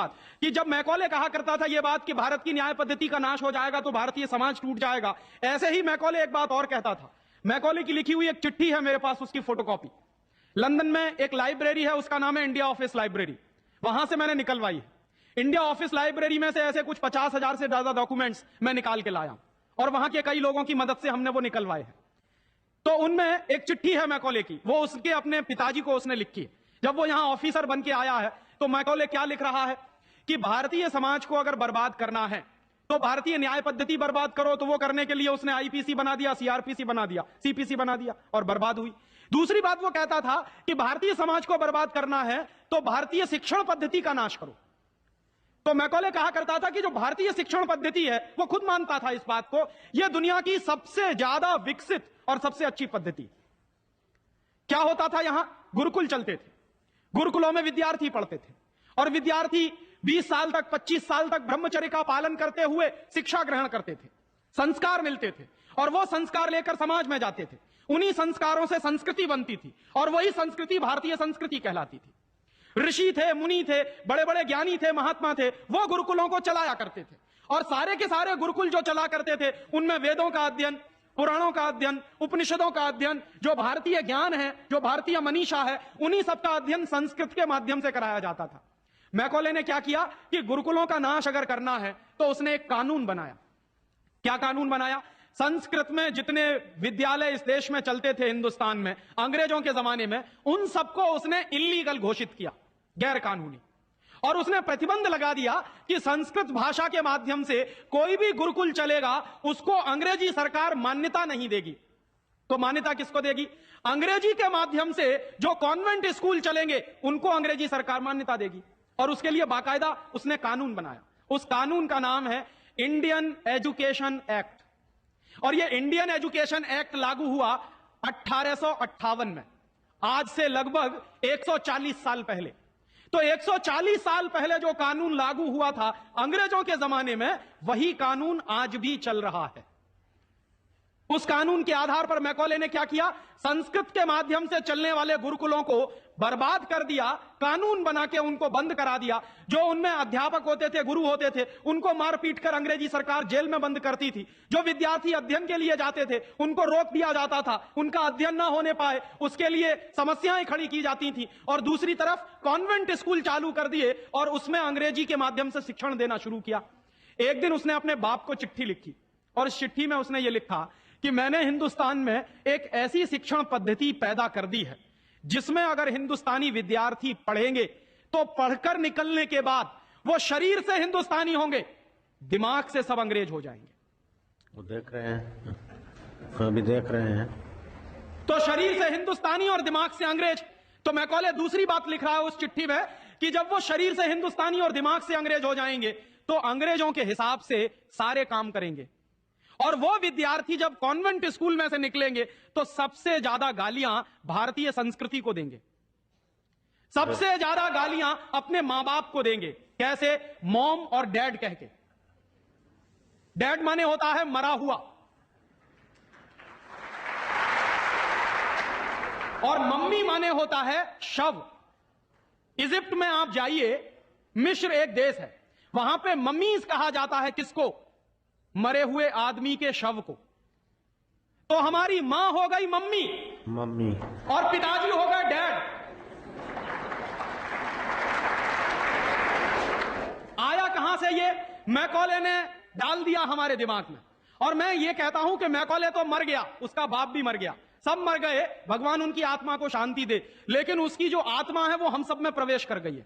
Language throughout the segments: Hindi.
कि जब मैकॉले कहा करता था यह बात कि भारत की न्याय पद्धति का नाश हो जाएगा तो भारतीय समाज टूट जाएगा, ऐसे ही मैकॉले एक बात और कहता था। मैकॉले की लिखी हुई एक चिट्ठी है मेरे पास, उसकी फोटोकॉपी। लंदन में एक लाइब्रेरी है, उसका नाम है इंडिया ऑफिस लाइब्रेरी, वहां से मैंने निकलवाई है। इंडिया ऑफिस लाइब्रेरी में से ऐसे कुछ 50,000 से ज्यादा डॉक्यूमेंट्स मैं निकाल के लाया और वहां के कई लोगों की मदद से हमने वो निकलवाए हैं। तो उनमें एक चिट्ठी है मैकॉले की, वो उसके अपने पिताजी को उसने लिखी है। जब वो यहां ऑफिसर बन के आया है तो मैकॉले क्या लिख रहा है कि भारतीय समाज को अगर बर्बाद करना है तो भारतीय न्याय पद्धति बर्बाद करो। तो वो करने के लिए उसने आईपीसी बना दिया, सीआरपीसी बना दिया, सीपीसी बना दिया और बर्बाद हुई। दूसरी बात वो कहता था कि भारतीय समाज को बर्बाद करना है तो भारतीय शिक्षण पद्धति का नाश करो। तो मैकॉले कहा करता था कि जो भारतीय शिक्षण पद्धति है, वो खुद मानता था इस बात को, यह दुनिया की सबसे ज्यादा विकसित और सबसे अच्छी पद्धति। क्या होता था, यहां गुरुकुल चलते थे, गुरुकुलों में विद्यार्थी पढ़ते थे और विद्यार्थी 20 साल तक, 25 साल तक ब्रह्मचर्य का पालन करते हुए शिक्षा ग्रहण करते थे, संस्कार मिलते थे और वो संस्कार लेकर समाज में जाते थे। उन्हीं संस्कारों से संस्कृति बनती थी और वही संस्कृति भारतीय संस्कृति कहलाती थी। ऋषि थे, मुनि थे, बड़े बड़े ज्ञानी थे, महात्मा थे, वो गुरुकुलों को चलाया करते थे और सारे के सारे गुरुकुल जो चला करते थे उनमें वेदों का अध्ययन, पुराणों का अध्ययन, उपनिषदों का अध्ययन, जो भारतीय ज्ञान है, जो भारतीय मनीषा है, उन्हीं सबका अध्ययन संस्कृत के माध्यम से कराया जाता था। मैकॉले ने क्या किया कि गुरुकुलों का नाश अगर करना है तो उसने एक कानून बनाया। क्या कानून बनाया? संस्कृत में जितने विद्यालय इस देश में चलते थे हिंदुस्तान में अंग्रेजों के जमाने में, उन सबको उसने इल्लीगल घोषित किया, गैर कानूनी। और उसने प्रतिबंध लगा दिया कि संस्कृत भाषा के माध्यम से कोई भी गुरुकुल चलेगा उसको अंग्रेजी सरकार मान्यता नहीं देगी। तो मान्यता किसको देगी? अंग्रेजी के माध्यम से जो कॉन्वेंट स्कूल चलेंगे उनको अंग्रेजी सरकार मान्यता देगी। और उसके लिए बाकायदा उसने कानून बनाया। उस कानून का नाम है इंडियन एजुकेशन एक्ट। और यह इंडियन एजुकेशन एक्ट लागू हुआ 1858 में, आज से लगभग 140 साल पहले। तो 140 साल पहले जो कानून लागू हुआ था अंग्रेजों के जमाने में, वही कानून आज भी चल रहा है। उस कानून के आधार पर मैकॉले ने क्या किया? संस्कृत के माध्यम से चलने वाले गुरुकुलों को बर्बाद कर दिया, कानून बना के उनको बंद करा दिया। जो उनमें अध्यापक होते थे, गुरु होते थे, उनको मार पीट कर अंग्रेजी सरकार जेल में बंद करती थी। जो विद्यार्थी अध्ययन के लिए जाते थे उनको रोक दिया जाता था, उनका अध्ययन ना होने पाए उसके लिए समस्याएं खड़ी की जाती थी। और दूसरी तरफ कॉन्वेंट स्कूल चालू कर दिए और उसमें अंग्रेजी के माध्यम से शिक्षण देना शुरू किया। एक दिन उसने अपने बाप को चिट्ठी लिखी और इस चिट्ठी में उसने ये लिखा कि मैंने हिंदुस्तान में एक ऐसी शिक्षण पद्धति पैदा कर दी है जिसमें अगर हिंदुस्तानी विद्यार्थी पढ़ेंगे तो पढ़कर निकलने के बाद वो शरीर से हिंदुस्तानी होंगे, दिमाग से सब अंग्रेज हो जाएंगे। वो देख रहे हैं, अभी देख रहे हैं। तो शरीर से हिंदुस्तानी और दिमाग से अंग्रेज। तो मैकॉले दूसरी बात लिख रहा है उस चिट्ठी में कि जब वो शरीर से हिंदुस्तानी और दिमाग से अंग्रेज हो जाएंगे तो अंग्रेजों के हिसाब से सारे काम करेंगे। और वो विद्यार्थी जब कॉन्वेंट स्कूल में से निकलेंगे तो सबसे ज्यादा गालियां भारतीय संस्कृति को देंगे, सबसे ज्यादा गालियां अपने मां बाप को देंगे। कैसे? मॉम और डैड कह के। डैड माने होता है मरा हुआ और मम्मी माने होता है शव। इजिप्ट में आप जाइए, मिस्र एक देश है, वहां पे मम्मीज कहा जाता है किसको? मरे हुए आदमी के शव को। तो हमारी मां हो गई मम्मी, मम्मी, और पिताजी हो गए डैड। आया कहां से ये? मैकॉले ने डाल दिया हमारे दिमाग में। और मैं ये कहता हूं कि मैकॉले तो मर गया, उसका बाप भी मर गया, सब मर गए, भगवान उनकी आत्मा को शांति दे, लेकिन उसकी जो आत्मा है वो हम सब में प्रवेश कर गई है।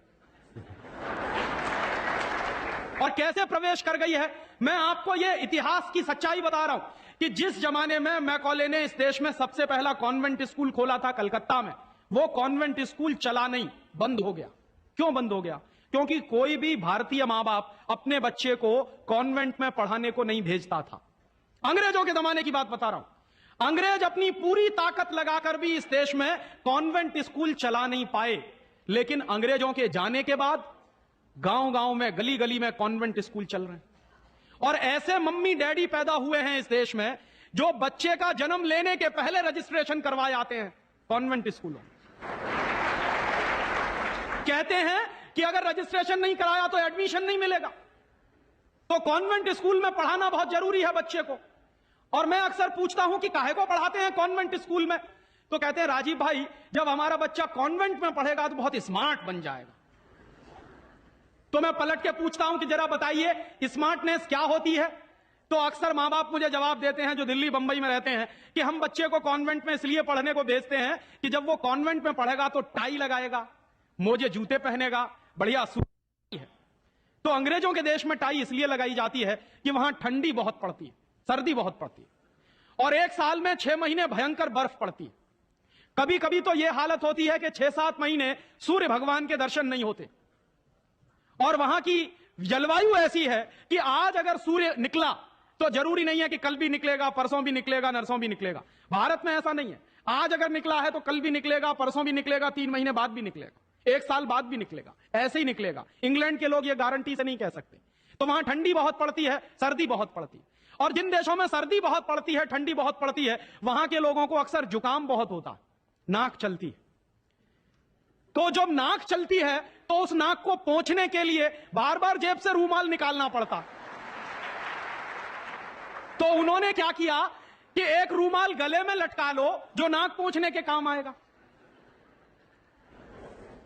और कैसे प्रवेश कर गई है? मैं आपको यह इतिहास की सच्चाई बता रहा हूं कि जिस जमाने में मैकॉले ने इस देश में सबसे पहला कॉन्वेंट स्कूल खोला था कलकत्ता में, वो कॉन्वेंट स्कूल चला नहीं, बंद हो गया। क्यों बंद हो गया? क्योंकि कोई भी भारतीय मां बाप अपने बच्चे को कॉन्वेंट में पढ़ाने को नहीं भेजता था। अंग्रेजों के जमाने की बात बता रहा हूं। अंग्रेज अपनी पूरी ताकत लगाकर भी इस देश में कॉन्वेंट स्कूल चला नहीं पाए, लेकिन अंग्रेजों के जाने के बाद गांव गांव में, गली गली में कॉन्वेंट स्कूल चल रहे हैं। और ऐसे मम्मी डैडी पैदा हुए हैं इस देश में जो बच्चे का जन्म लेने के पहले रजिस्ट्रेशन करवाए आते हैं कॉन्वेंट स्कूलों। कहते हैं कि अगर रजिस्ट्रेशन नहीं कराया तो एडमिशन नहीं मिलेगा। तो कॉन्वेंट स्कूल में पढ़ाना बहुत जरूरी है बच्चे को। और मैं अक्सर पूछता हूं कि काहे को पढ़ाते हैं कॉन्वेंट स्कूल में, तो कहते हैं राजीव भाई जब हमारा बच्चा कॉन्वेंट में पढ़ेगा तो बहुत स्मार्ट बन जाएगा। तो मैं पलट के पूछता हूं कि जरा बताइए स्मार्टनेस क्या होती है। तो अक्सर मां बाप मुझे जवाब देते हैं जो दिल्ली बंबई में रहते हैं कि हम बच्चे को कॉन्वेंट में इसलिए पढ़ने को भेजते हैं कि जब वो कॉन्वेंट में पढ़ेगा तो टाई लगाएगा, मोजे जूते पहनेगा, बढ़िया सूट है। तो अंग्रेजों के देश में टाई इसलिए लगाई जाती है कि वहां ठंडी बहुत पड़ती है, सर्दी बहुत पड़ती है और एक साल में 6 महीने भयंकर बर्फ पड़ती है। कभी कभी तो यह हालत होती है कि 6-7 महीने सूर्य भगवान के दर्शन नहीं होते। और वहां की जलवायु ऐसी है कि आज अगर सूर्य निकला तो जरूरी नहीं है कि कल भी निकलेगा, परसों भी निकलेगा, नरसों भी निकलेगा। भारत में ऐसा नहीं है, आज अगर निकला है तो कल भी निकलेगा, परसों भी निकलेगा, 3 महीने बाद भी निकलेगा, 1 साल बाद भी निकलेगा, ऐसे ही निकलेगा। इंग्लैंड के लोग ये गारंटी से नहीं कह सकते। तो वहां ठंडी बहुत पड़ती है, सर्दी बहुत पड़ती है। और जिन देशों में सर्दी बहुत पड़ती है, ठंडी बहुत पड़ती है, वहां के लोगों को अक्सर जुकाम बहुत होता है, नाक चलती है। तो जब नाक चलती है तो उस नाक को पोंछने के लिए बार बार जेब से रूमाल निकालना पड़ता। तो उन्होंने क्या किया कि एक रूमाल गले में लटका लो जो नाक पोंछने के काम आएगा।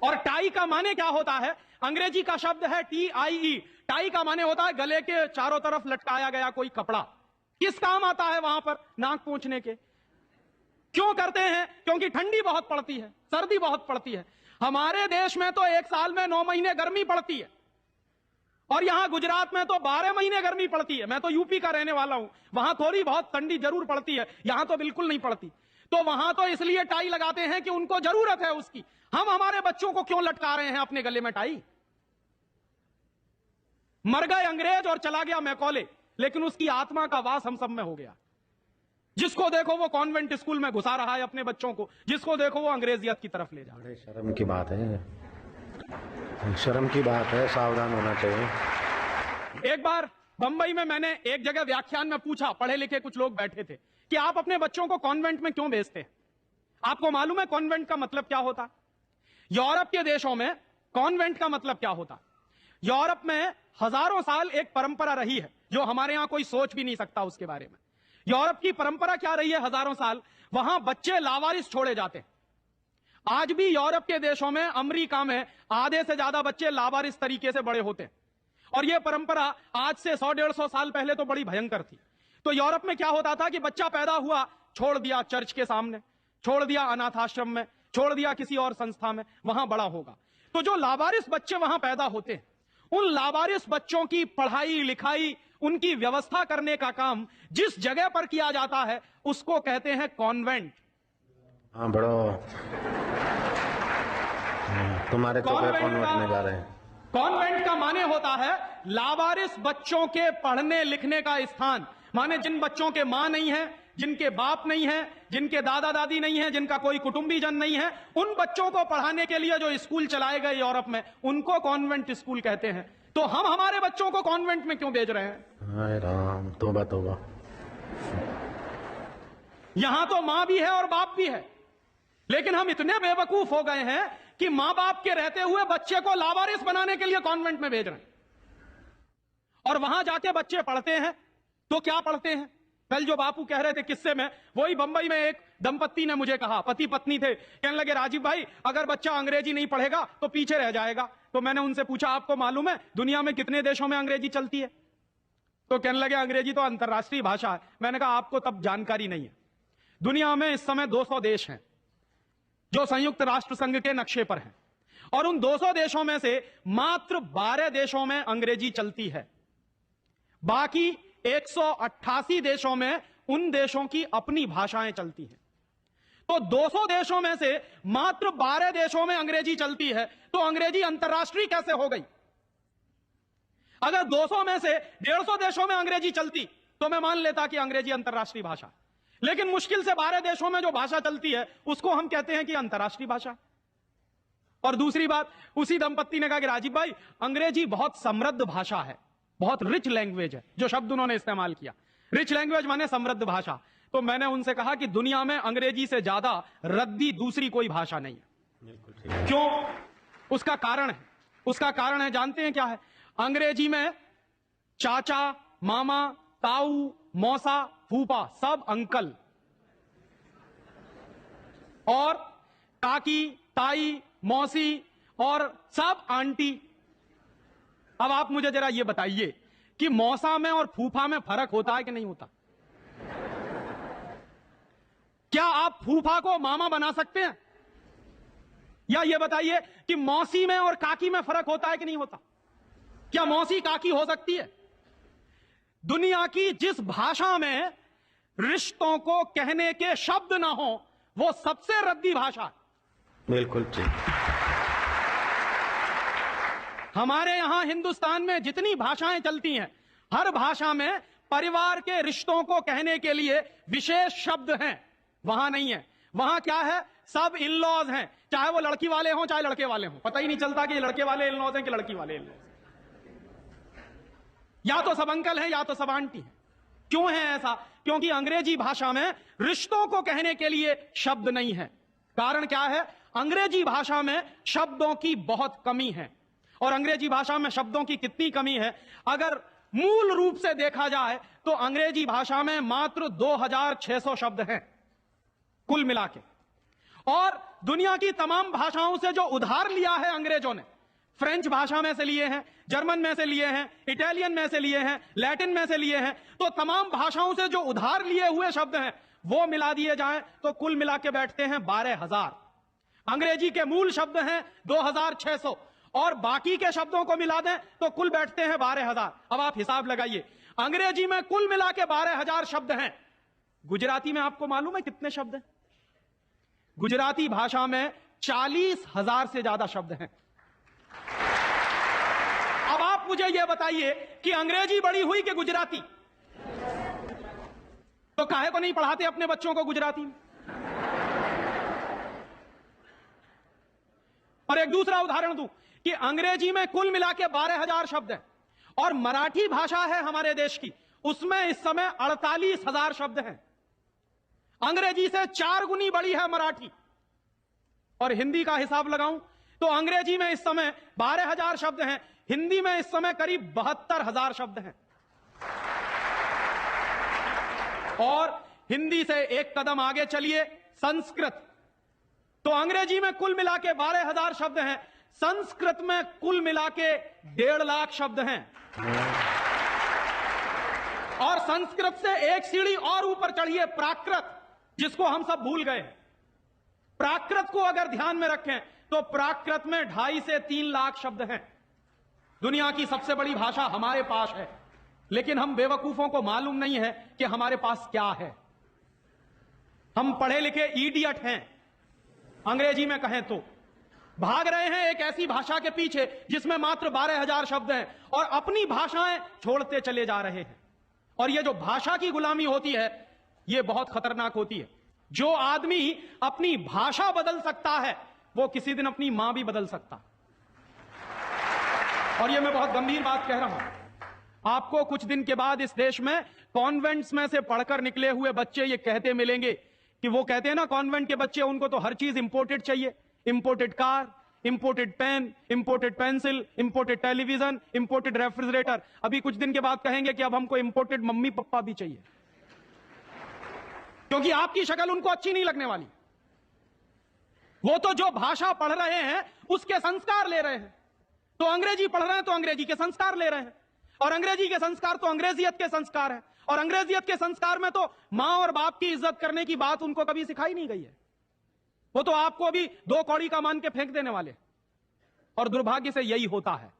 और टाई का माने क्या होता है, अंग्रेजी का शब्द है TIE। टाई का माने होता है गले के चारों तरफ लटकाया गया कोई कपड़ा। किस काम आता है वहां पर, नाक पोंछने के। क्यों करते हैं? क्योंकि ठंडी बहुत पड़ती है, सर्दी बहुत पड़ती है। हमारे देश में तो 1 साल में 9 महीने गर्मी पड़ती है और यहां गुजरात में तो 12 महीने गर्मी पड़ती है। मैं तो यूपी का रहने वाला हूं, वहां थोड़ी बहुत ठंडी जरूर पड़ती है, यहां तो बिल्कुल नहीं पड़ती। तो वहां तो इसलिए टाई लगाते हैं कि उनको जरूरत है उसकी। हम हमारे बच्चों को क्यों लटका रहे हैं अपने गले में टाई? मर गए अंग्रेज और चला गया मैकॉले, लेकिन उसकी आत्मा का वास हम सब में हो गया। जिसको देखो वो कॉन्वेंट स्कूल में घुसा रहा है अपने बच्चों को, जिसको देखो वो अंग्रेजियत की तरफ ले जा रहा है। बड़े शर्म की बात है, शर्म की बात है, सावधान होना चाहिए। एक बार बंबई में मैंने एक जगह व्याख्यान में पूछा, पढ़े लिखे कुछ लोग बैठे थे, कि आप अपने बच्चों को कॉन्वेंट में क्यों भेजते हैं? आपको मालूम है कॉन्वेंट का मतलब क्या होता है? यूरोप के देशों में कॉन्वेंट का मतलब क्या होता है? यूरोप में हजारों साल एक परंपरा रही है जो हमारे यहां कोई सोच भी नहीं सकता उसके बारे में। यूरोप की परंपरा क्या रही है हजारों साल? वहां बच्चे लावारिस छोड़े जाते हैं। आज भी यूरोप के देशों में, अमेरिका में आधे से ज्यादा बच्चे लावारिस तरीके से बड़े होते हैं। और यह परंपरा आज से 100-150 साल पहले तो बड़ी भयंकर थी। तो यूरोप में क्या होता था कि बच्चा पैदा हुआ, छोड़ दिया चर्च के सामने, छोड़ दिया अनाथ आश्रम में, छोड़ दिया किसी और संस्था में, वहां बड़ा होगा। तो जो लावारिस बच्चे वहां पैदा होते हैं, उन लावारिस बच्चों की पढ़ाई लिखाई, उनकी व्यवस्था करने का काम जिस जगह पर किया जाता है उसको कहते हैं कॉन्वेंट। हाँ बड़ो, तुम्हारे तो कॉन्वेंट में जा रहे हैं। कॉन्वेंट का माने होता है लावारिस बच्चों के पढ़ने लिखने का स्थान। माने जिन बच्चों के मां नहीं है, जिनके बाप नहीं है, जिनके दादा दादी नहीं है, जिनका कोई कुटुंबीजन नहीं है, उन बच्चों को पढ़ाने के लिए जो स्कूल चलाए गए यूरोप में, उनको कॉन्वेंट स्कूल कहते हैं। तो हम हमारे बच्चों को कॉन्वेंट में क्यों भेज रहे हैं? हाय राम, तौबा तौबा। यहां तो मां भी है और बाप भी है, लेकिन हम इतने बेवकूफ हो गए हैं कि मां बाप के रहते हुए बच्चे को लावारिस बनाने के लिए कॉन्वेंट में भेज रहे हैं। और वहां जाके बच्चे पढ़ते हैं तो क्या पढ़ते हैं? कल जो बापू कह रहे थे किस्से में, वही बंबई में एक दंपत्ति ने मुझे कहा, पति पत्नी थे, कहने लगे राजीव भाई अगर बच्चा अंग्रेजी नहीं पढ़ेगा तो पीछे रह जाएगा। तो मैंने उनसे पूछा आपको मालूम है दुनिया में कितने देशों में अंग्रेजी चलती है? तो कहने लगे अंग्रेजी तो अंतरराष्ट्रीय भाषा है। मैंने कहा आपको तब जानकारी नहीं है। दुनिया में इस समय 200 देश हैं जो संयुक्त राष्ट्र संघ के नक्शे पर हैं, और उन 200 देशों में से मात्र 12 देशों में अंग्रेजी चलती है। बाकी 188 देशों में उन देशों की अपनी भाषाएं चलती हैं। तो 200 देशों में से मात्र 12 देशों में अंग्रेजी चलती है, तो अंग्रेजी अंतरराष्ट्रीय कैसे हो गई? अगर 200 में से 150 देशों में अंग्रेजी चलती तो मैं मान लेता कि अंग्रेजी अंतरराष्ट्रीय भाषा, लेकिन मुश्किल से 12 देशों में जो भाषा चलती है उसको हम कहते हैं कि अंतरराष्ट्रीय भाषा। और दूसरी बात, उसी दंपत्ति ने कहा कि राजीव भाई अंग्रेजी बहुत समृद्ध भाषा है, बहुत रिच लैंग्वेज है। जो शब्द उन्होंने इस्तेमाल किया, रिच लैंग्वेज माने समृद्ध भाषा। तो मैंने उनसे कहा कि दुनिया में अंग्रेजी से ज्यादा रद्दी दूसरी कोई भाषा नहीं है। क्यों? उसका कारण है, उसका कारण है, जानते हैं क्या है? अंग्रेजी में चाचा, मामा, ताऊ, मौसा, फूफा सब अंकल, और काकी, ताई, मौसी और सब आंटी। अब आप मुझे जरा यह बताइए कि मौसा में और फूफा में फर्क होता है कि नहीं होता? क्या आप फूफा को मामा बना सकते हैं? या यह बताइए कि मौसी में और काकी में फर्क होता है कि नहीं होता? क्या मौसी काकी हो सकती है? दुनिया की जिस भाषा में रिश्तों को कहने के शब्द ना हो, वो सबसे रद्दी भाषा है। बिल्कुल ठीक। हमारे यहां हिंदुस्तान में जितनी भाषाएं चलती हैं, हर भाषा में परिवार के रिश्तों को कहने के लिए विशेष शब्द हैं। वहां नहीं है। वहां क्या है? सब इन लॉज हैं, चाहे वो लड़की वाले हों चाहे लड़के वाले हों। पता ही नहीं चलता कि ये लड़के वाले इन लॉज हैं कि लड़की वाले इन लॉज। या तो सब अंकल हैं या तो सब आंटी हैं। क्यों है ऐसा? क्योंकि अंग्रेजी भाषा में रिश्तों को कहने के लिए शब्द नहीं है। कारण क्या है? अंग्रेजी भाषा में शब्दों की बहुत कमी है। और अंग्रेजी भाषा में शब्दों की कितनी कमी है? अगर मूल रूप से देखा जाए तो अंग्रेजी भाषा में मात्र 2600 शब्द हैं कुल मिला के। और दुनिया की तमाम भाषाओं से जो उधार लिया है अंग्रेजों ने, फ्रेंच भाषा में से लिए हैं, जर्मन में से लिए हैं, इटालियन में से लिए हैं, लैटिन में से लिए हैं, तो तमाम भाषाओं से जो उधार लिए हुए शब्द हैं वो मिला दिए जाएं तो कुल मिला के बैठते हैं 12,000। अंग्रेजी के मूल शब्द हैं 2600 और बाकी के शब्दों को मिला दें तो कुल बैठते हैं 12,000। अब आप हिसाब लगाइए, अंग्रेजी में कुल मिला के 12,000 शब्द हैं। गुजराती में आपको मालूम है कितने शब्द हैं? गुजराती भाषा में 40,000 से ज्यादा शब्द हैं। अब आप मुझे यह बताइए कि अंग्रेजी बड़ी हुई कि गुजराती? तो काहे को नहीं पढ़ाते अपने बच्चों को गुजराती में? और एक दूसरा उदाहरण दूं कि अंग्रेजी में कुल मिला के 12,000 शब्द हैं और मराठी भाषा है हमारे देश की, उसमें इस समय 48,000 शब्द हैं। अंग्रेजी से 4 गुनी बड़ी है मराठी। और हिंदी का हिसाब लगाऊं तो अंग्रेजी में इस समय 12,000 शब्द हैं, हिंदी में इस समय करीब 72,000 शब्द हैं। और हिंदी से एक कदम आगे चलिए, संस्कृत। तो अंग्रेजी में कुल मिला के 12,000 शब्द हैं, संस्कृत में कुल मिला के 1.5 लाख शब्द हैं। और संस्कृत से एक सीढ़ी और ऊपर चढ़िए, प्राकृत, जिसको हम सब भूल गए। प्राकृत को अगर ध्यान में रखें तो प्राकृत में 2.5 से 3 लाख शब्द हैं। दुनिया की सबसे बड़ी भाषा हमारे पास है, लेकिन हम बेवकूफों को मालूम नहीं है कि हमारे पास क्या है। हम पढ़े लिखे इडियट हैं, अंग्रेजी में कहें तो भाग रहे हैं एक ऐसी भाषा के पीछे जिसमें मात्र 12,000 शब्द हैं और अपनी भाषाएं छोड़ते चले जा रहे हैं। और यह जो भाषा की गुलामी होती है यह बहुत खतरनाक होती है। जो आदमी अपनी भाषा बदल सकता है वो किसी दिन अपनी मां भी बदल सकता। और यह मैं बहुत गंभीर बात कह रहा हूं। आपको कुछ दिन के बाद इस देश में कॉन्वेंट्स में से पढ़कर निकले हुए बच्चे ये कहते मिलेंगे कि वो कहते हैं ना, कॉन्वेंट के बच्चे, उनको तो हर चीज इंपोर्टेड चाहिए। Imported car, imported pen, imported pencil, imported television, imported refrigerator. अभी कुछ दिन के बाद कहेंगे कि अब हमको इंपोर्टेड मम्मी पापा भी चाहिए, क्योंकि आपकी शक्ल उनको अच्छी नहीं लगने वाली। वो तो जो भाषा पढ़ रहे हैं उसके संस्कार ले रहे हैं। तो अंग्रेजी पढ़ रहे हैं तो अंग्रेजी के संस्कार ले रहे हैं, और अंग्रेजी के संस्कार तो अंग्रेजियत के संस्कार है। और अंग्रेजियत के संस्कार में तो मां और बाप की इज्जत करने की बात उनको कभी सिखाई नहीं गई है। वो तो आपको अभी 2 कौड़ी का मान के फेंक देने वाले। और दुर्भाग्य से यही होता है।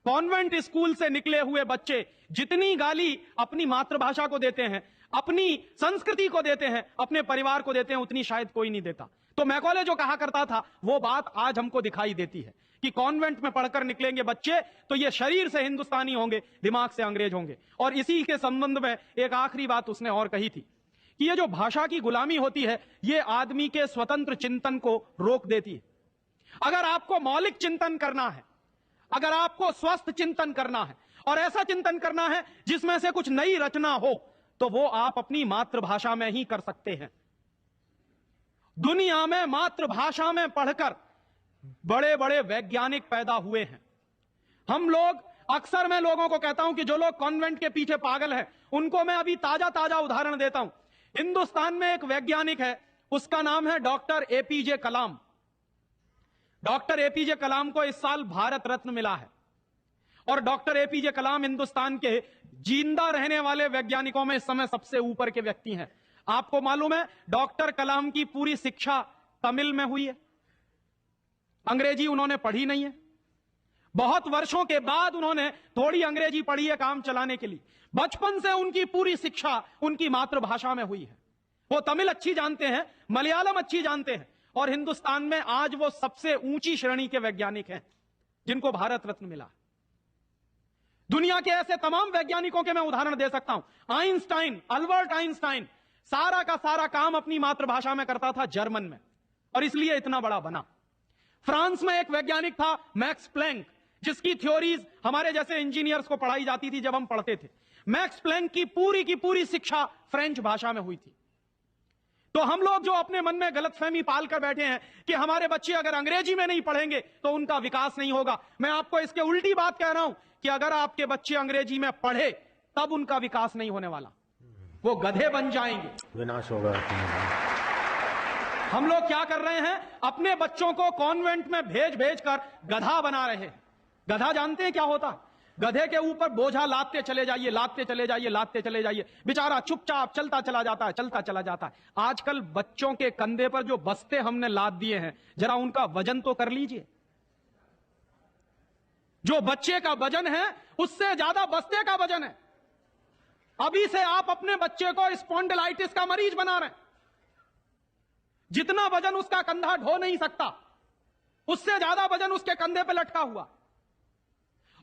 कॉन्वेंट स्कूल से निकले हुए बच्चे जितनी गाली अपनी मातृभाषा को देते हैं, अपनी संस्कृति को देते हैं, अपने परिवार को देते हैं, उतनी शायद कोई नहीं देता। तो मैकॉले जो कहा करता था वो बात आज हमको दिखाई देती है कि कॉन्वेंट में पढ़कर निकलेंगे बच्चे तो ये शरीर से हिंदुस्तानी होंगे, दिमाग से अंग्रेज होंगे। और इसी के संबंध में एक आखिरी बात उसने और कही थी कि ये जो भाषा की गुलामी होती है ये आदमी के स्वतंत्र चिंतन को रोक देती है। अगर आपको मौलिक चिंतन करना है, अगर आपको स्वस्थ चिंतन करना है और ऐसा चिंतन करना है जिसमें से कुछ नई रचना हो, तो वो आप अपनी मातृभाषा में ही कर सकते हैं। दुनिया में मातृभाषा में पढ़कर बड़े बड़े वैज्ञानिक पैदा हुए हैं, हम लोग अक्सर मैं लोगों को कहता हूं कि जो लोग कॉन्वेंट के पीछे पागल हैं, उनको मैं अभी ताजा ताजा उदाहरण देता हूं। हिंदुस्तान में एक वैज्ञानिक है, उसका नाम है डॉक्टर एपीजे कलाम। डॉक्टर एपीजे कलाम को इस साल भारत रत्न मिला है और डॉक्टर एपीजे कलाम हिंदुस्तान के जिंदा रहने वाले वैज्ञानिकों में इस समय सबसे ऊपर के व्यक्ति हैं। आपको मालूम है, डॉक्टर कलाम की पूरी शिक्षा तमिल में हुई है, अंग्रेजी उन्होंने पढ़ी नहीं है। बहुत वर्षों के बाद उन्होंने थोड़ी अंग्रेजी पढ़ी है काम चलाने के लिए। बचपन से उनकी पूरी शिक्षा उनकी मातृभाषा में हुई है। वो तमिल अच्छी जानते हैं, मलयालम अच्छी जानते हैं और हिंदुस्तान में आज वो सबसे ऊंची श्रेणी के वैज्ञानिक हैं जिनको भारत रत्न मिला। दुनिया के ऐसे तमाम वैज्ञानिकों के मैं उदाहरण दे सकता हूं। आइंस्टाइन, अल्बर्ट आइंस्टाइन सारा का सारा काम अपनी मातृभाषा में करता था, जर्मन में, और इसलिए इतना बड़ा बना। फ्रांस में एक वैज्ञानिक था मैक्स प्लैंक, जिसकी थ्योरीज हमारे जैसे इंजीनियर्स को पढ़ाई जाती थी जब हम पढ़ते थे। मैक्स प्लैंक की पूरी शिक्षा फ्रेंच भाषा में हुई थी। तो हम लोग जो अपने मन में गलतफहमी पाल कर बैठे हैं कि हमारे बच्चे अगर अंग्रेजी में नहीं पढ़ेंगे तो उनका विकास नहीं होगा, मैं आपको इसके उल्टी बात कह रहा हूं कि अगर आपके बच्चे अंग्रेजी में पढ़े तब उनका विकास नहीं होने वाला, वो गधे बन जाएंगे, विनाश होगा। हम लोग क्या कर रहे हैं, अपने बच्चों को कॉन्वेंट में भेज भेज कर गधा बना रहे हैं। गधा जानते हैं क्या होता है? गधे के ऊपर बोझा लादते चले जाइए, लादते चले जाइए, लादते चले जाइए, बेचारा चुपचाप चलता चला जाता है, चलता चला जाता है। आजकल बच्चों के कंधे पर जो बस्ते हमने लाद दिए हैं, जरा उनका वजन तो कर लीजिए। जो बच्चे का वजन है उससे ज्यादा बस्ते का वजन है। अभी से आप अपने बच्चे को स्पॉन्डिलाइटिस का मरीज बना रहे हैं। जितना वजन उसका कंधा ढो नहीं सकता, उससे ज्यादा वजन उसके कंधे पे लटका हुआ,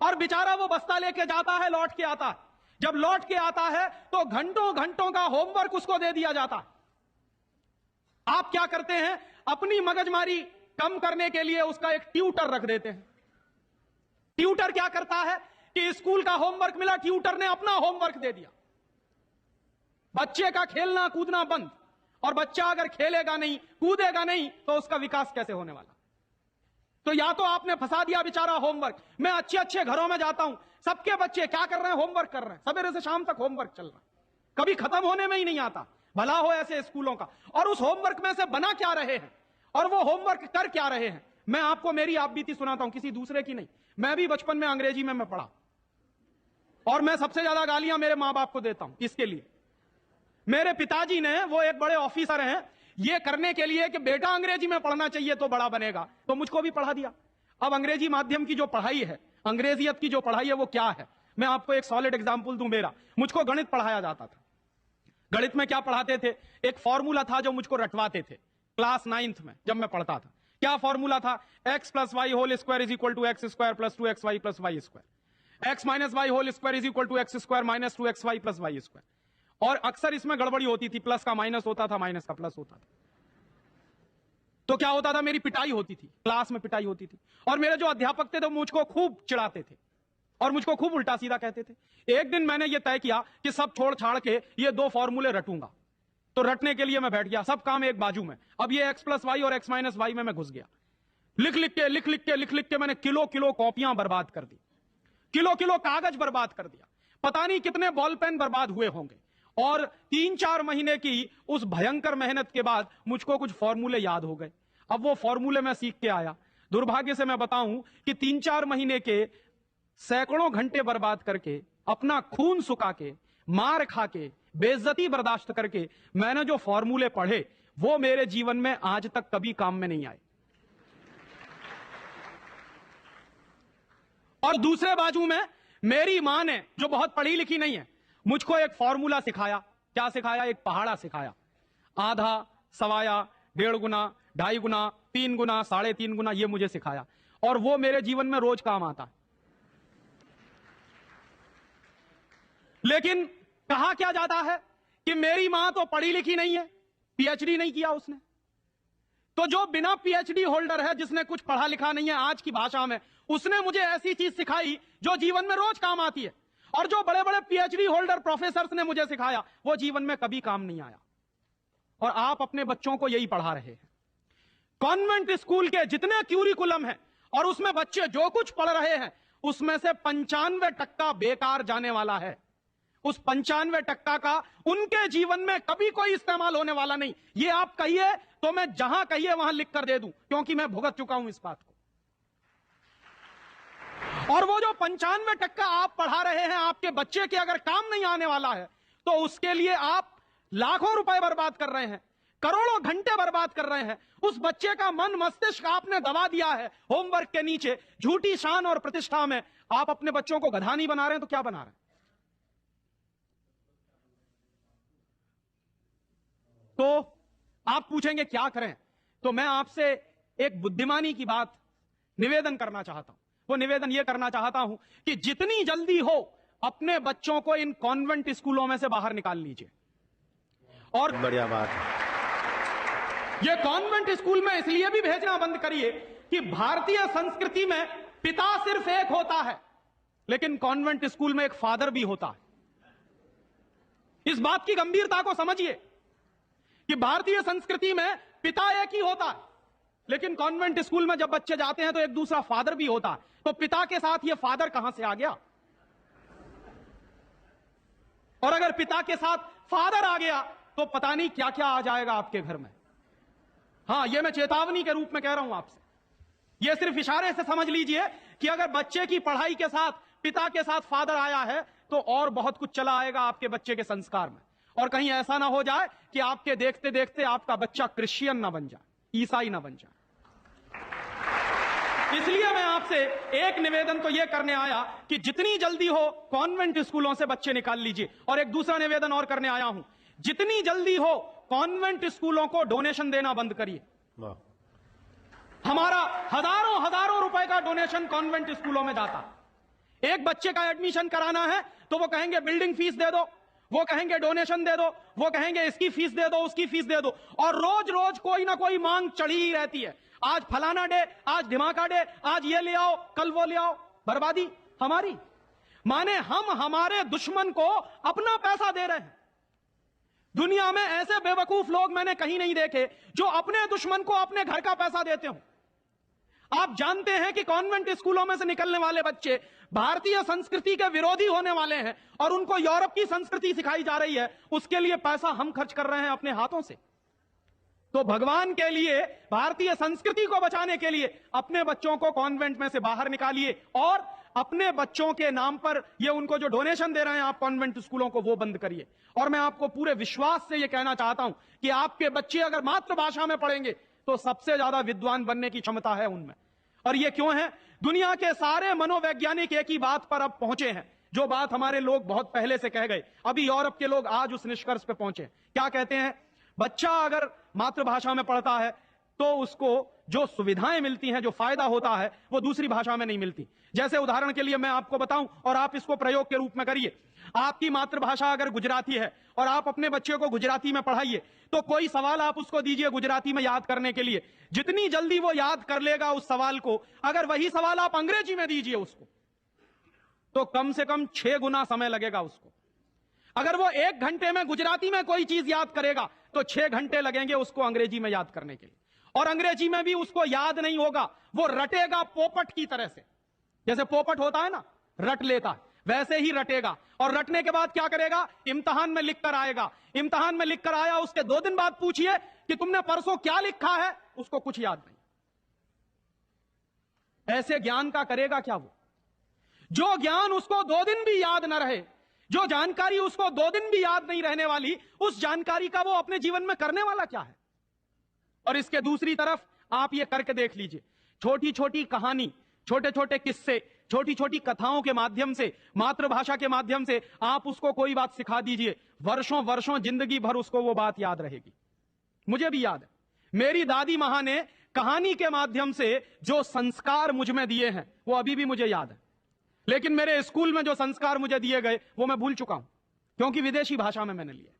और बेचारा वो बस्ता लेके जाता है, लौट के आता है। जब लौट के आता है तो घंटों घंटों का होमवर्क उसको दे दिया जाता है। आप क्या करते हैं, अपनी मगजमारी कम करने के लिए उसका एक ट्यूटर रख देते हैं। ट्यूटर क्या करता है कि स्कूल का होमवर्क मिला, ट्यूटर ने अपना होमवर्क दे दिया। बच्चे का खेलना कूदना बंद, और बच्चा अगर खेलेगा नहीं, कूदेगा नहीं, तो उसका विकास कैसे होने वाला? तो या तो आपने फंसा दिया बेचारा होमवर्क। मैं अच्छे अच्छे घरों में जाता हूं, सबके बच्चे क्या कर रहे हैं, होमवर्क कर रहे हैं, सवेरे से शाम तक होमवर्क चल रहा है, कभी खत्म होने में ही नहीं आता। भला हो ऐसे स्कूलों का। और उस होमवर्क में से बना क्या रहे हैं और वो होमवर्क कर क्या रहे हैं? मैं आपको मेरी आप बीती सुनाता हूं, किसी दूसरे की नहीं। मैं भी बचपन में अंग्रेजी में मैं पढ़ा, और मैं सबसे ज्यादा गालियां मेरे मां बाप को देता हूं। इसके लिए मेरे पिताजी ने, वो एक बड़े ऑफिसर हैं, ये करने के लिए कि बेटा अंग्रेजी में पढ़ना चाहिए तो बड़ा बनेगा, तो मुझको भी पढ़ा दिया। अब अंग्रेजी माध्यम की जो पढ़ाई है, अंग्रेजियत की जो पढ़ाई है, वो क्या है? मैं आपको एक सॉलिड एग्जांपल दूं। मुझको गणित पढ़ाया जाता था। गणित में क्या पढ़ाते थे, एक फॉर्मूला था जो मुझको रटवाते थे क्लास 9th में जब मैं पढ़ता था। क्या फॉर्मूला था? x + y whole square is equal to x² + 2xy + y², x - y whole square is equal to x² - 2xy + y²। और अक्सर इसमें गड़बड़ी होती थी, प्लस का माइनस होता था, माइनस का प्लस होता था। तो क्या होता था, मेरी पिटाई होती थी, क्लास में पिटाई होती थी। और मेरे जो अध्यापक थे तो मुझको खूब चिढ़ाते थे और मुझको खूब उल्टा सीधा कहते थे। एक दिन मैंने ये तय किया कि सब छोड़ छाड़ के ये 2 फॉर्मूले रटूंगा। तो रटने के लिए मैं बैठ गया, सब काम एक बाजू में। अब ये x + y और x - y में मैं घुस गया। लिख लिख के मैंने किलो किलो कॉपियां बर्बाद कर दी, किलो किलो कागज बर्बाद कर दिया, पता नहीं कितने बॉल पेन बर्बाद हुए होंगे। और 3-4 महीने की उस भयंकर मेहनत के बाद मुझको कुछ फॉर्मूले याद हो गए। अब वो फॉर्मूले मैं सीख के आया। दुर्भाग्य से मैं बताऊं कि 3-4 महीने के सैकड़ों घंटे बर्बाद करके, अपना खून सुखा के, मार खा के, बेइज्जती बर्दाश्त करके मैंने जो फॉर्मूले पढ़े, वो मेरे जीवन में आज तक कभी काम में नहीं आए। और दूसरे बाजू में मेरी मां ने, जो बहुत पढ़ी लिखी नहीं है, मुझको एक फॉर्मूला सिखाया। क्या सिखाया? एक पहाड़ा सिखाया। आधा, सवाया, 1.5 गुना, 2.5 गुना, 3 गुना, 3.5 गुना, ये मुझे सिखाया। और वो मेरे जीवन में रोज काम आता है। लेकिन कहा क्या जाता है कि मेरी मां तो पढ़ी लिखी नहीं है, पीएचडी नहीं किया उसने। तो जो बिना पीएचडी होल्डर है, जिसने कुछ पढ़ा लिखा नहीं है, आज की भाषा में, उसने मुझे ऐसी चीज सिखाई जो जीवन में रोज काम आती है। और जो बड़े बड़े पीएचडी होल्डर प्रोफेसर्स ने मुझे सिखाया, वो जीवन में कभी काम नहीं आया। और आप अपने बच्चों को यही पढ़ा रहे हैं। कॉन्वेंट स्कूल के जितने क्यूरिकुलम हैं और उसमें बच्चे जो कुछ पढ़ रहे हैं, उसमें से 95% बेकार जाने वाला है। उस 95% का उनके जीवन में कभी कोई इस्तेमाल होने वाला नहीं। ये आप कहिए तो मैं जहां कहिए वहां लिख कर दे दूं, क्योंकि मैं भुगत चुका हूं इस बात को। और वो जो 95% आप पढ़ा रहे हैं, आपके बच्चे के अगर काम नहीं आने वाला है, तो उसके लिए आप लाखों रुपए बर्बाद कर रहे हैं, करोड़ों घंटे बर्बाद कर रहे हैं। उस बच्चे का मन मस्तिष्क आपने दबा दिया है होमवर्क के नीचे, झूठी शान और प्रतिष्ठा में। आप अपने बच्चों को गधा नहीं बना रहे हैं तो क्या बना रहे हैं? तो आप पूछेंगे क्या करें, तो मैं आपसे एक बुद्धिमानी की बात निवेदन करना चाहता हूं। वो निवेदन यह करना चाहता हूं कि जितनी जल्दी हो अपने बच्चों को इन कॉन्वेंट स्कूलों में से बाहर निकाल लीजिए। और बढ़िया बात है। ये कॉन्वेंट स्कूल में इसलिए भी भेजना बंद करिए कि भारतीय संस्कृति में पिता सिर्फ एक होता है, लेकिन कॉन्वेंट स्कूल में एक फादर भी होता है। इस बात की गंभीरता को समझिए कि भारतीय संस्कृति में पिता एक ही होता है, लेकिन कॉन्वेंट स्कूल में जब बच्चे जाते हैं तो एक दूसरा फादर भी होता है। तो पिता के साथ ये फादर कहां से आ गया? और अगर पिता के साथ फादर आ गया तो पता नहीं क्या क्या आ जाएगा आपके घर में। हां, यह मैं चेतावनी के रूप में कह रहा हूं आपसे। यह सिर्फ इशारे से समझ लीजिए कि अगर बच्चे की पढ़ाई के साथ पिता के साथ फादर आया है तो और बहुत कुछ चला आएगा आपके बच्चे के संस्कार में। और कहीं ऐसा ना हो जाए कि आपके देखते देखते आपका बच्चा क्रिश्चियन ना बन जाए, ईसाई ना बन जाए। इसलिए मैं आपसे एक निवेदन तो यह करने आया कि जितनी जल्दी हो कॉन्वेंट स्कूलों से बच्चे निकाल लीजिए। और एक दूसरा निवेदन और करने आया हूं, जितनी जल्दी हो कॉन्वेंट स्कूलों को डोनेशन देना बंद करिए। हमारा हजारों हजारों रुपए का डोनेशन कॉन्वेंट स्कूलों में जाता। एक बच्चे का एडमिशन कराना है तो वो कहेंगे बिल्डिंग फीस दे दो, वो कहेंगे डोनेशन दे दो, वो कहेंगे इसकी फीस दे दो, उसकी फीस दे दो, और रोज रोज कोई ना कोई मांग चढ़ी ही रहती है। आज फलाना डे, आज धमाका डे, आज ये ले आओ, कल वो ले आओ। बर्बादी हमारी, माने हम हमारे दुश्मन को अपना पैसा दे रहे हैं। दुनिया में ऐसे बेवकूफ लोग मैंने कहीं नहीं देखे जो अपने दुश्मन को अपने घर का पैसा देते हो। आप जानते हैं कि कॉन्वेंट स्कूलों में से निकलने वाले बच्चे भारतीय संस्कृति के विरोधी होने वाले हैं और उनको यूरोप की संस्कृति सिखाई जा रही है। उसके लिए पैसा हम खर्च कर रहे हैं अपने हाथों से। तो भगवान के लिए, भारतीय संस्कृति को बचाने के लिए अपने बच्चों को कॉन्वेंट में से बाहर निकालिए और अपने बच्चों के नाम पर ये उनको जो डोनेशन दे रहे हैं आप कॉन्वेंट स्कूलों को, वो बंद करिए। और मैं आपको पूरे विश्वास से ये कहना चाहता हूं कि आपके बच्चे अगर मातृभाषा में पढ़ेंगे तो सबसे ज्यादा विद्वान बनने की क्षमता है उनमें। और ये क्यों है? दुनिया के सारे मनोवैज्ञानिक एक ही बात पर अब पहुंचे हैं, जो बात हमारे लोग बहुत पहले से कह गए। अभी यूरोप के लोग आज उस निष्कर्ष पे पहुंचे। क्या कहते हैं? बच्चा अगर मातृभाषा में पढ़ता है तो उसको जो सुविधाएं मिलती हैं, जो फायदा होता है, वो दूसरी भाषा में नहीं मिलती। जैसे उदाहरण के लिए मैं आपको बताऊं और आप इसको प्रयोग के रूप में करिए। आपकी मातृभाषा अगर गुजराती है और आप अपने बच्चे को गुजराती में पढ़ाइए, तो कोई सवाल आप उसको दीजिए गुजराती में याद करने के लिए, जितनी जल्दी वो याद कर लेगा उस सवाल को, अगर वही सवाल आप अंग्रेजी में दीजिए उसको, तो कम से कम 6 गुना समय लगेगा उसको। अगर वो 1 घंटे में गुजराती में कोई चीज याद करेगा तो 6 घंटे लगेंगे उसको अंग्रेजी में याद करने के लिए। और अंग्रेजी में भी उसको याद नहीं होगा, वो रटेगा पोपट की तरह से। जैसे पोपट होता है ना, रट लेता है, वैसे ही रटेगा। और रटने के बाद क्या करेगा? इम्तिहान में लिख कर आएगा। इम्तिहान में लिख कर आया, उसके 2 दिन बाद पूछिए कि तुमने परसों क्या लिखा है, उसको कुछ याद नहीं। ऐसे ज्ञान का करेगा क्या वो? जो ज्ञान उसको 2 दिन भी याद न रहे, जो जानकारी उसको 2 दिन भी याद नहीं रहने वाली, उस जानकारी का वो अपने जीवन में करने वाला क्या है? और इसके दूसरी तरफ आप ये करके देख लीजिए, छोटी छोटी कहानी, छोटे छोटे किस्से, छोटी छोटी कथाओं के माध्यम से, मातृभाषा के माध्यम से आप उसको कोई बात सिखा दीजिए, वर्षों वर्षों जिंदगी भर उसको वो बात याद रहेगी। मुझे भी याद है, मेरी दादी मां ने कहानी के माध्यम से जो संस्कार मुझ में दिए हैं वो अभी भी मुझे याद है। लेकिन मेरे स्कूल में जो संस्कार मुझे दिए गए वो मैं भूल चुका हूं, क्योंकि विदेशी भाषा में मैंने लिए।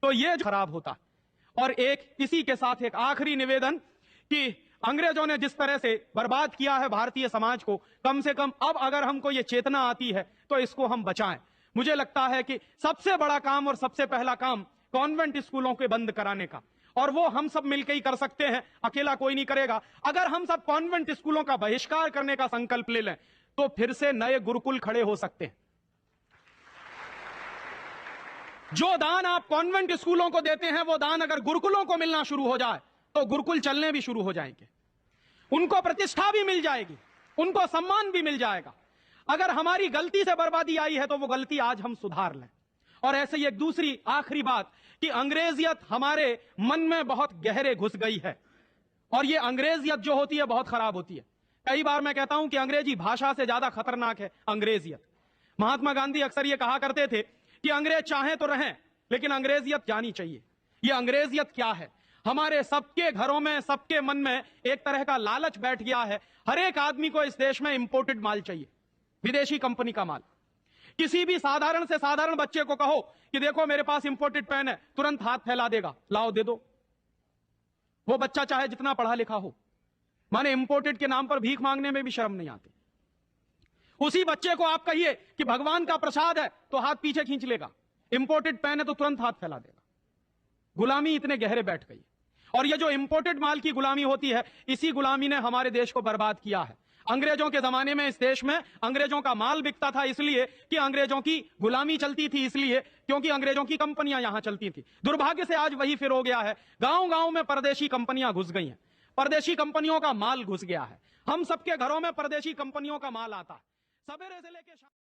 तो ये खराब होता है। और एक इसी के साथ एक आखिरी निवेदन कि अंग्रेजों ने जिस तरह से बर्बाद किया है भारतीय समाज को, कम से कम अब अगर हमको ये चेतना आती है तो इसको हम बचाएं। मुझे लगता है कि सबसे बड़ा काम और सबसे पहला काम कॉन्वेंट स्कूलों के बंद कराने का, और वो हम सब मिलकर ही कर सकते हैं, अकेला कोई नहीं करेगा। अगर हम सब कॉन्वेंट स्कूलों का बहिष्कार करने का संकल्प ले लें तो फिर से नए गुरुकुल खड़े हो सकते हैं। जो दान आप कॉन्वेंट स्कूलों को देते हैं, वो दान अगर गुरुकुलों को मिलना शुरू हो जाए तो गुरुकुल चलने भी शुरू हो जाएंगे, उनको प्रतिष्ठा भी मिल जाएगी, उनको सम्मान भी मिल जाएगा। अगर हमारी गलती से बर्बादी आई है तो वो गलती आज हम सुधार लें। और ऐसे ही एक दूसरी आखिरी बात कि अंग्रेजियत हमारे मन में बहुत गहरे घुस गई है, और ये अंग्रेजियत जो होती है बहुत खराब होती है। कई बार मैं कहता हूं कि अंग्रेजी भाषा से ज्यादा खतरनाक है अंग्रेजियत। महात्मा गांधी अक्सर ये कहा करते थे कि अंग्रेज चाहें तो रहें, लेकिन अंग्रेजियत जानी चाहिए। ये अंग्रेजियत क्या है? हमारे सबके घरों में, सबके मन में एक तरह का लालच बैठ गया है। हर एक आदमी को इस देश में इंपोर्टेड माल चाहिए, विदेशी कंपनी का माल। किसी भी साधारण से साधारण बच्चे को कहो कि देखो मेरे पास इंपोर्टेड पेन है, तुरंत हाथ फैला देगा, लाओ दे दो। वो बच्चा चाहे जितना पढ़ा लिखा हो, माने इंपोर्टेड के नाम पर भीख मांगने में भी शर्म नहीं आती। उसी बच्चे को आप कहिए कि भगवान का प्रसाद है तो हाथ पीछे खींच लेगा, इंपोर्टेड पेन है तो तुरंत हाथ फैला देगा। गुलामी इतने गहरे बैठ गई। और ये जो इंपोर्टेड माल की गुलामी होती है, इसी गुलामी ने हमारे देश को बर्बाद किया है। अंग्रेजों के जमाने में इस देश में अंग्रेजों का माल बिकता था इसलिए कि अंग्रेजों की गुलामी चलती थी, इसलिए क्योंकि अंग्रेजों की कंपनियां यहां चलती थी। दुर्भाग्य से आज वही फिर हो गया है। गांव गांव में परदेशी कंपनियां घुस गई हैं, परदेशी कंपनियों का माल घुस गया है। हम सबके घरों में परदेशी कंपनियों का माल आता है। सवेरे से लेके